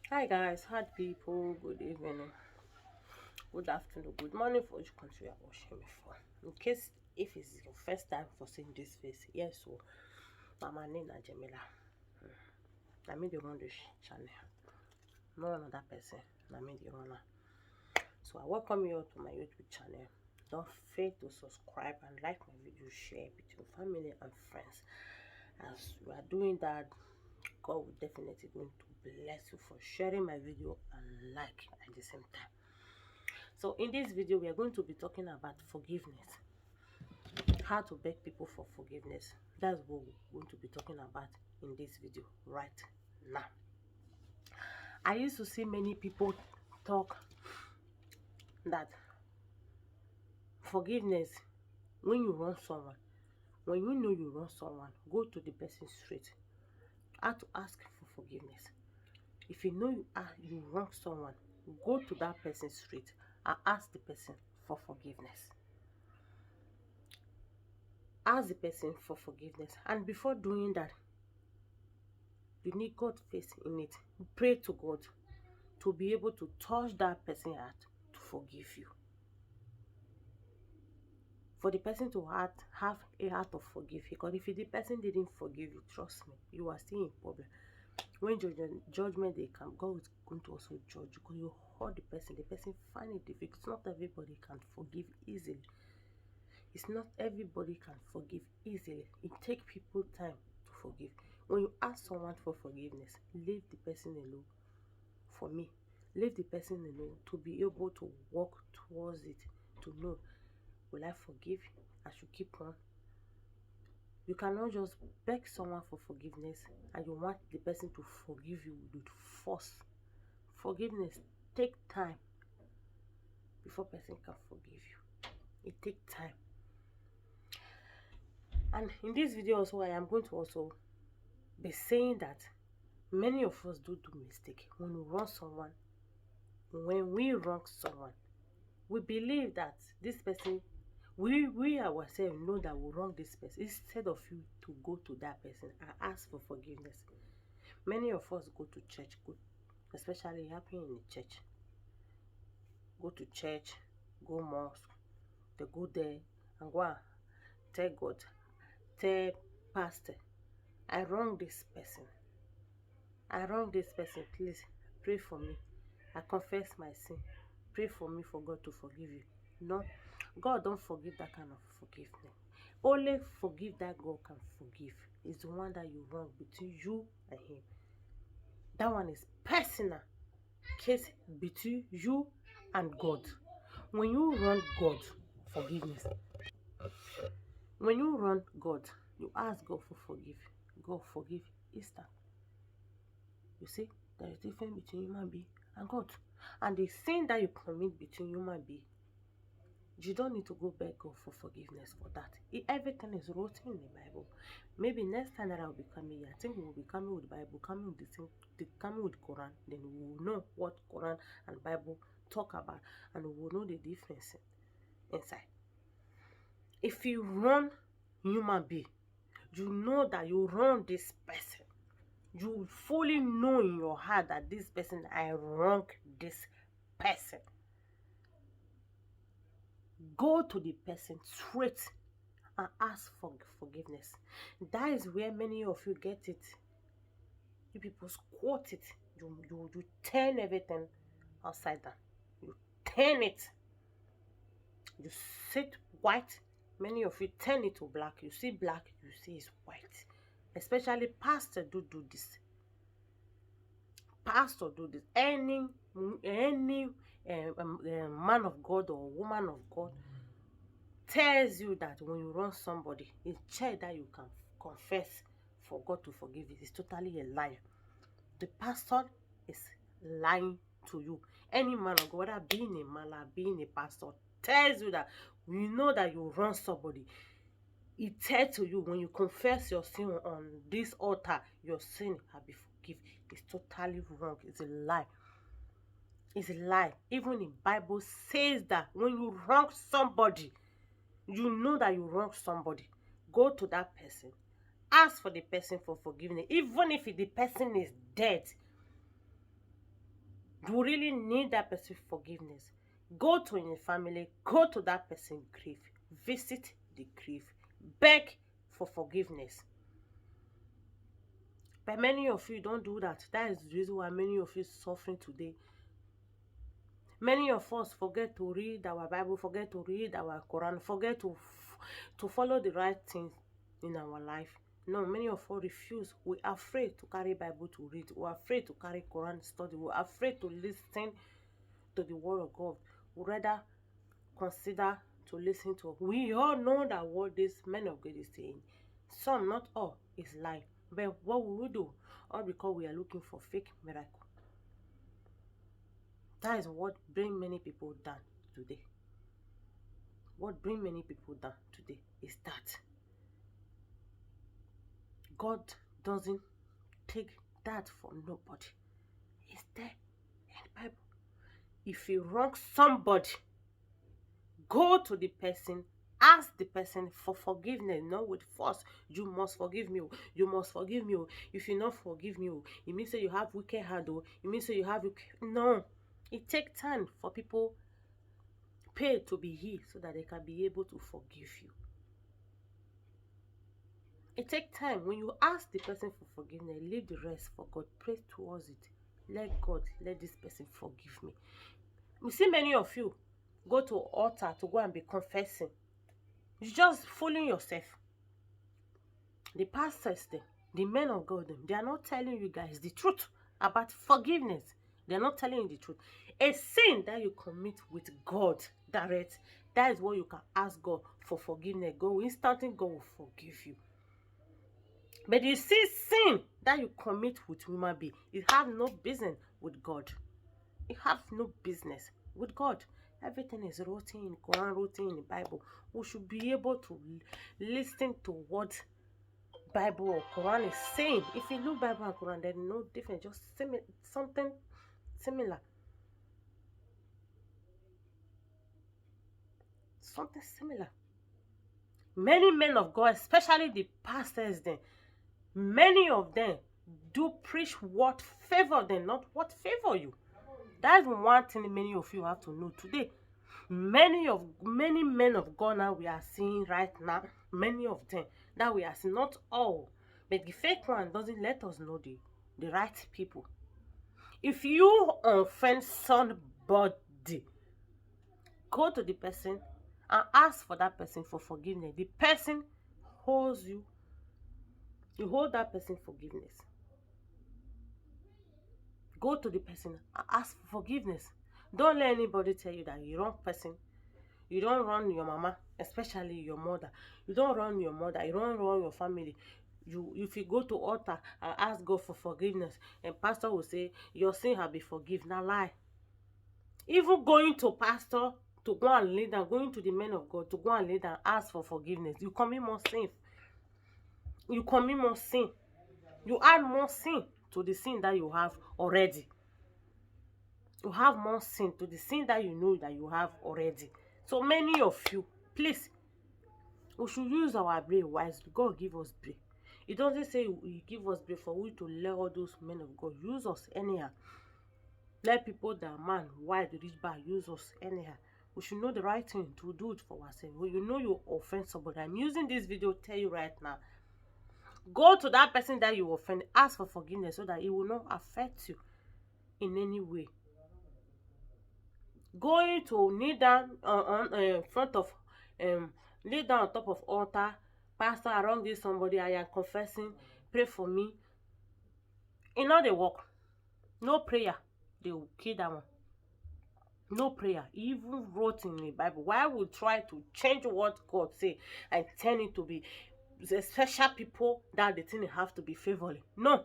Hi guys, hard people, good evening, good afternoon, good morning for which country you're watching me from. In case if it's your first time for seeing this face, yes, so my name is Jamila. I mean the run this channel, no another person. I mean the runner. So I welcome you all to my YouTube channel. Don't fail to subscribe and like my video, share with your family and friends. As you are doing that, God will definitely going to bless you for sharing my video and like at the same time. So in this video, we are going to be talking about forgiveness. How to beg people for forgiveness. That's what we're going to be talking about in this video right now. I used to see many people talk that forgiveness, when you wrong someone, when you know you wrong someone, go to the person straight. How to ask for forgiveness. If you know you wrong someone, go to that person straight and ask the person for forgiveness. Ask the person for forgiveness, and before doing that, you need God faith in it. Pray to God to be able to touch that person's heart to forgive you. For the person to have a heart of forgive, because if the person didn't forgive you, trust me, you are still in problem. When judgment they come, God is going to also judge you because you hurt the person find it difficult. It's not everybody can forgive easily. It's not everybody can forgive easily. It takes people time to forgive. When you ask someone for forgiveness, leave the person alone. For me, leave the person alone to be able to walk towards it, to know, will I forgive? I should keep on. You cannot just beg someone for forgiveness and you want the person to forgive you with force. Forgiveness take time before person can forgive you. It takes time. And in this video also, I am going to also be saying that many of us do mistake when we wrong someone. When we wrong someone, we believe that this person, we ourselves know that we wrong this person. Instead of you to go to that person and ask for forgiveness, many of us go to church, especially happening in the church. Go to church, go mosque, they go there and go and tell God, tell pastor, I wrong this person. I wrong this person. Please pray for me. I confess my sin. Pray for me for God to forgive you. No, God don't forgive that kind of forgiveness. Only forgive that God can forgive. Is the one that you wrong between you and him. That one is personal case between you and God. When you wrong God, forgiveness. When you wrong God, you ask God for forgive. God forgive instant. You see, there is difference between human being and God. And the sin that you commit between human being, you don't need to go beg God for forgiveness for that. Everything is written in the Bible. Maybe next time that I will be coming here, I think we will be coming with the Bible, coming with coming with Quran. Then we will know what Quran and Bible talk about, and we will know the difference inside. If you run human being, you know that you run this person. You fully know in your heart that this person, I wrong this person. Go to the person straight and ask for forgiveness. That is where many of you get it. You people squat it. You turn everything upside down. You turn it. You sit white. Many of you turn it to black. You see black, you see it's white. Especially pastor do this. Pastor do this. Any man of God or woman of God tells you that when you wrong somebody, it's check that you can confess for God to forgive you. It's totally a lie. The pastor is lying to you. Any man of God, whether being a man or being a pastor, tells you that when you know that you wrong somebody, he tells to you when you confess your sin on this altar, your sin has been forgiven. It's totally wrong. It's a lie. It's a lie. Even the Bible says that when you wrong somebody, you know that you wrong somebody, go to that person, ask for the person for forgiveness. Even if the person is dead, you really need that person's forgiveness, go to your family, go to that person's grave, visit the grave, beg for forgiveness. But many of you don't do that. That is the reason why many of you suffering today. Many of us forget to read our Bible, forget to read our Quran, forget to follow the right things in our life. No, many of us refuse. We are afraid to carry Bible to read. We are afraid to carry Quran study. We are afraid to listen to the word of God. We rather consider to listen to. We all know that what this men of God is saying. Some, not all, is lie. But what will we do? All because we are looking for fake miracle. That is what bring many people down today. What bring many people down today is that God doesn't take that from nobody. It's there in the Bible. If you wrong somebody, go to the person, ask the person for forgiveness, not with force. You must forgive me. You must forgive me. If you not forgive me, it means that you have wicked heart. It means that you have no. It takes time for people pay to be healed so that they can be able to forgive you. It takes time. When you ask the person for forgiveness, leave the rest for God. Pray towards it. Let God, let this person forgive me. We see many of you go to altar to go and be confessing. You're just fooling yourself. The pastors, the men of God, they are not telling you guys the truth about forgiveness. They are not telling you the truth. A sin that you commit with God direct, that is what you can ask God for forgiveness. God instantly God will forgive you. But you see, sin that you commit with human being, it have no business with God. It have no business with God. Everything is written in Quran, written in the Bible. We should be able to listen to what Bible or Quran is saying. If you look Bible and Quran, there's no difference, just something similar. Something similar. Many men of God, especially the pastors, then many of them do preach what favor them, not what favor you. That's one thing many of you have to know today. Many men of God now we are seeing right now, many of them that we are seeing, not all, but the fake one doesn't let us know the right people. If you offend somebody, go to the person and ask for that person for forgiveness. The person holds you. You hold that person forgiveness. Go to the person and ask for forgiveness. Don't let anybody tell you that you're wrong person. You don't run your mama, especially your mother. You don't run your mother. You don't run your family. If you go to altar and ask God for forgiveness, and pastor will say your sin have been forgiven. Now lie. Even going to pastor to go and lead and going to the men of God to go and lead and ask for forgiveness, you commit more sin. You commit more sin. You add more sin to the sin that you have already. You have more sin to the sin that you know that you have already. So many of you, please, we should use our brain wisely. God give us brain. It doesn't say He give us brain for we to let all those men of God use us anyhow. Let people that man wide reach back use us anyhow. We should know the right thing to do it for ourselves. When you know you offend somebody, I'm using this video to tell you right now. Go to that person that you offend, ask for forgiveness so that it will not affect you in any way. Going to kneel down on front of kneel down on top of altar, pastor, I wrong this somebody, I am confessing, pray for me. In all the work, no prayer, they will kill that one. No prayer. He even wrote in the Bible. Why would try to change what God say and turn it to be the special people that the thing have to be favoring? No.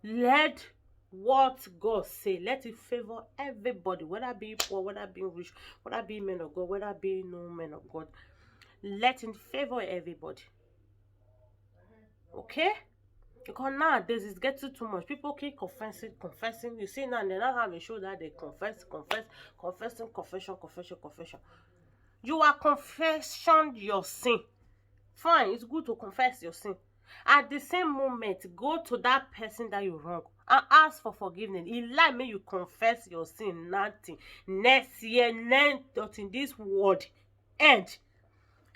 Let what God say, let it favor everybody, whether be poor, whether be rich, whether be men of God, whether be no men of God. Let it favor everybody. Okay? Because nowadays it's getting too much. People keep confessing. You see now they now have a show that they confession. You are confessing your sin. Fine, it's good to confess your sin. At the same moment, go to that person that you wrong and ask for forgiveness. E like make you confess your sin nothing. Next year, nothing this world end.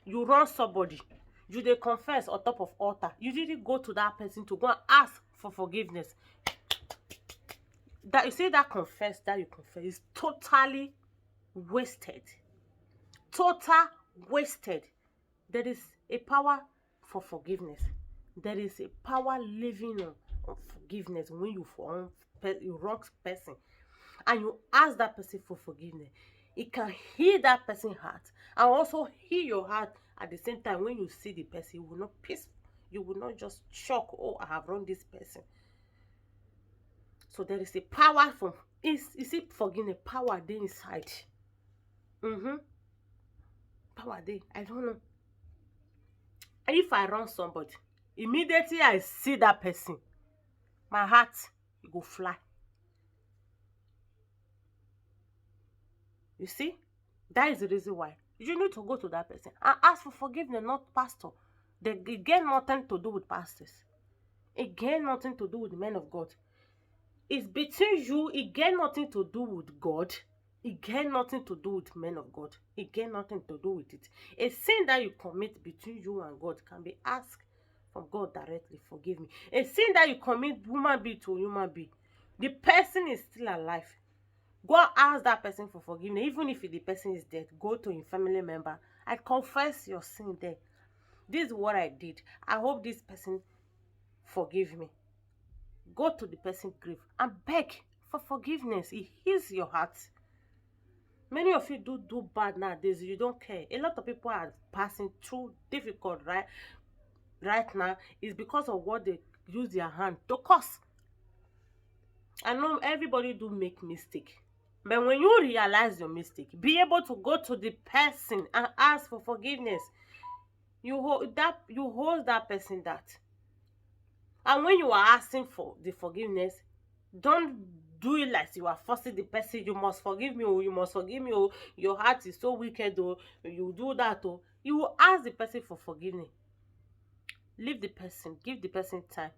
You run somebody, you dey confess on top of altar. You didn't go to that person to go and ask for forgiveness. That you see that confess that you confess is totally wasted. Total wasted. There is a power for forgiveness. There is a power living on forgiveness when you wrong person and you ask that person for forgiveness. It can heal that person's heart and also heal your heart at the same time. When you see the person, you will not peaceful. You will not just shock, oh, I have wronged this person. So there is a power from is it forgiveness? Power dey inside. Power dey. I don't know. If I wrong somebody, immediately I see that person, my heart go fly. You see, that is the reason why you need to go to that person and ask for forgiveness, not pastor. It get nothing to do with pastors. It get nothing to do with the men of God. It's between you. It get nothing to do with God. It get nothing to do with men of God. It get nothing to do with it. A sin that you commit between you and God can be asked from God directly. Forgive me. A sin that you commit human being to human being, the person is still alive. Go and ask that person for forgiveness. Even if the person is dead, go to your family member. I confess your sin there. This is what I did. I hope this person forgive me. Go to the person's grave and beg for forgiveness. It heals your heart. Many of you do bad nowadays. You don't care. A lot of people are passing through difficult right now. It's because of what they use their hand to cause. I know everybody do make mistake. But when you realize your mistake, be able to go to the person and ask for forgiveness. You hold that person that. And when you are asking for the forgiveness, don't do it like you are forcing the person. You must forgive me, or you must forgive me, or your heart is so wicked, or you do that, or you will ask the person for forgiveness. Leave the person, give the person time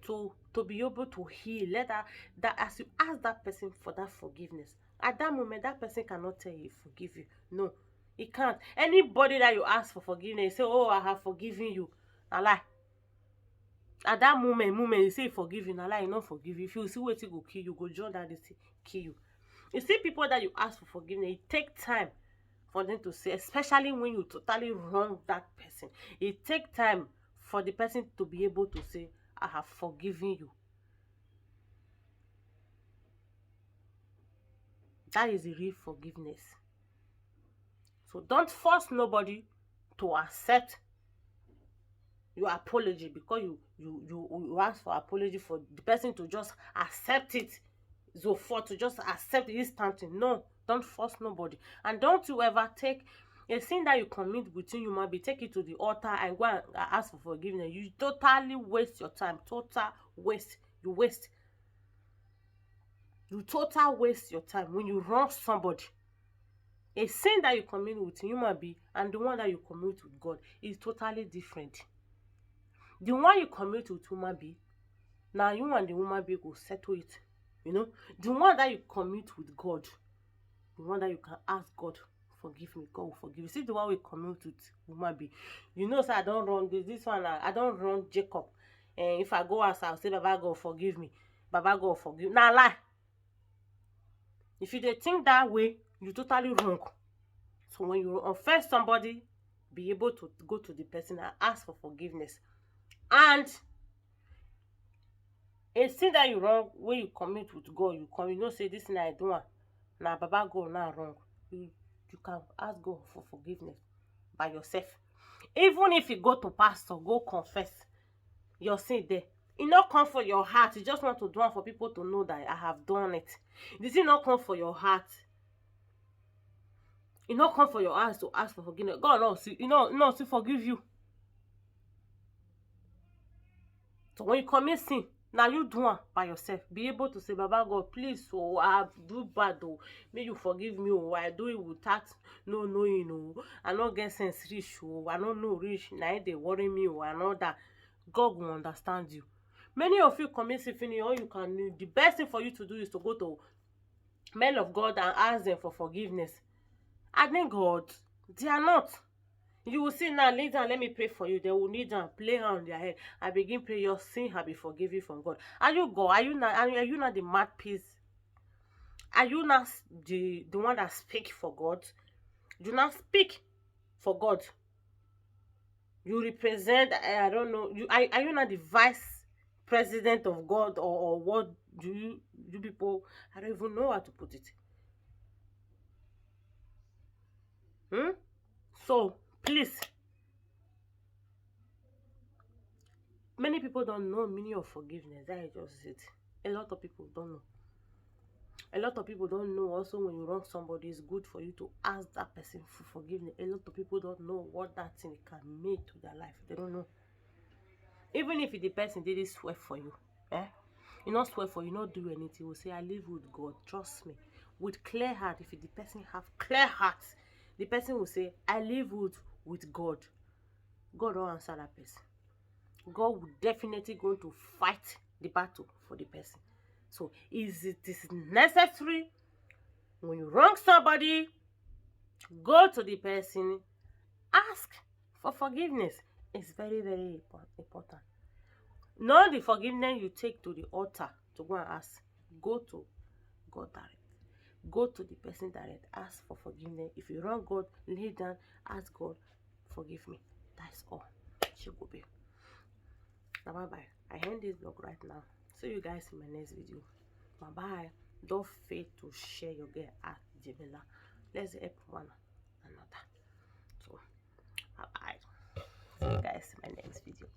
to be able to heal. Let that as you ask that person for that forgiveness, at that moment that person cannot tell you forgive you. No, he can't. Anybody that you ask for forgiveness, say, oh, I have forgiven you, na lie. At that moment you say forgive you, na lie. You not forgive you. If you see wetin go kill you, go join that this kill you. You see people that you ask for forgiveness, it take time for them to say, especially when you totally wrong that person. It take time for the person to be able to say, I have forgiven you. That is the real forgiveness. So don't force nobody to accept your apology because you ask for apology for the person to just accept it. So for to just accept it instantly. No, don't force nobody. And don't you ever take a sin that you commit between human being, take it to the altar and go and ask for forgiveness. You totally waste your time. Total waste. You total waste your time when you wrong somebody. A sin that you commit with human being and the one that you commit with God is totally different. The one you commit with human being, now you and the human being go settle it. You know, the one that you commit with God, the one that you can ask God, forgive me, God will forgive you. See the one we commit with human being. You know, so I don't run this one. I don't run Jacob. And if I go ask, I'll say, Baba God forgive me. Baba God forgive me. Now lie. If you dey think that way, you totally wrong. So when you offend somebody, be able to go to the person and ask for forgiveness. And a sin that you wrong, when you commit with God, you know say this thing I do now Baba God now wrong. You can ask God for forgiveness by yourself. Even if you go to pastor, go confess your sin there. It not come for your heart. You just want to do it for people to know that I have done it. This it not come for your heart. It not come for your eyes to ask for forgiveness. God no see, no to forgive you. So when you commit sin, now you do it by yourself. Be able to say, Baba God, please, so I do bad, oh, may you forgive me, oh, I do it without no knowing, oh, I not get sense rich, oh, I don't know rich, now they worry me, oh, and all that. God will understand you. Many of you commit sin, all you can do, the best thing for you to do is to go to men of God and ask them for forgiveness. And then God, they are not. You will see now, lay down, let me pray for you. They will kneel down, play hand on their head, and begin pray. Your sin have been forgiven from God. Are you God? Are you not the mouthpiece? Are you not the one that speak for God? Do not speak for God. You represent, I don't know, are you not the vice president of God, or what do you people, I don't even know how to put it. So please, many people don't know meaning of forgiveness. That is just it. A lot of people don't know. A lot of people don't know also, when you wrong somebody, it's good for you to ask that person for forgiveness. A lot of people don't know what that thing can mean to their life. They don't know. Even if the person didn't swear for you, you not swear for you, not do anything, will say, I live with God, trust me. With clear heart, if the person have clear heart, the person will say, I live with God. God don't answer that person. God will definitely going to fight the battle for the person. So is it is necessary, when you wrong somebody, go to the person, ask for forgiveness. It's very, very important. Not the forgiveness you take to the altar to go and ask. Go to God direct. Go to the person direct. Ask for forgiveness. If you wrong God, lay down, ask God, forgive me. That's all. Shigubi. Now bye bye. I end this vlog right now. See you guys in my next video. Bye bye. Don't fail to share your girl at Jamila. Let's help one another. So bye bye. See you guys in my next video.